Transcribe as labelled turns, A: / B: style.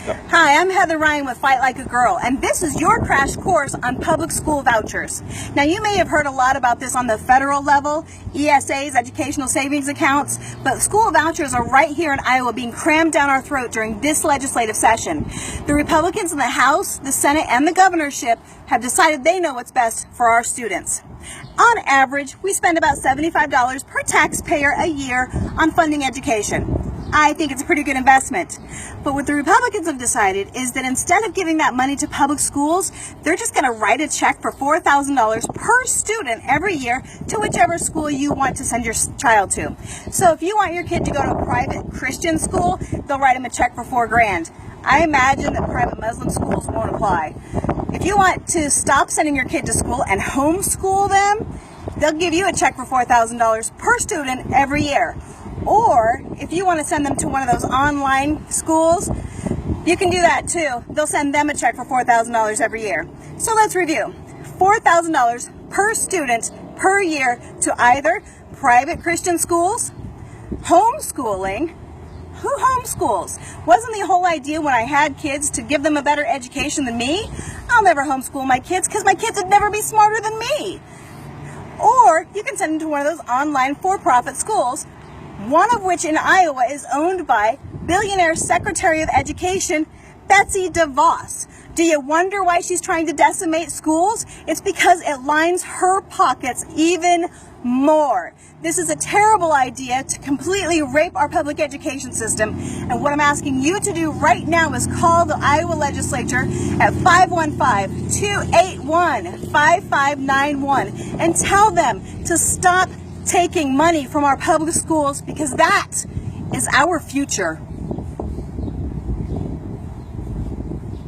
A: Hi, I'm Heather Ryan with Fight Like a Girl, and this is your crash course on public school vouchers. Now, you may have heard a lot about this on the federal level, ESAs, educational savings accounts, but school vouchers are right here in Iowa being crammed down our throat during this legislative session. The Republicans in the House, the Senate, and the governorship have decided they know what's best for our students. On average, we spend about $75 per taxpayer a year on funding education. I think it's a pretty good investment. But what the Republicans have decided is that instead of giving that money to public schools, they're just going to write a check for $4,000 per student every year to whichever school you want to send your child to. So if you want your kid to go to a private Christian school, they'll write them a check for $4,000. I imagine that private Muslim schools won't apply. If you want to stop sending your kid to school and homeschool them, they'll give you a check for $4,000 per student every year. Or if you want to send them to one of those online schools, you can do that too. They'll send them a check for $4,000 every year. So let's review. $4,000 per student per year to either private Christian schools, homeschooling. Who homeschools? Wasn't the whole idea when I had kids to give them a better education than me? I'll never homeschool my kids because my kids would never be smarter than me. Or you can send them to one of those online for-profit schools, one of which in Iowa is owned by billionaire Secretary of Education Betsy DeVos. Do you wonder why she's trying to decimate schools? It's because it lines her pockets even more. This is a terrible idea to completely rape our public education system. And what I'm asking you to do right now is call the Iowa legislature at 515-281-5591 and tell them to stop taking money from our public schools, because that is our future.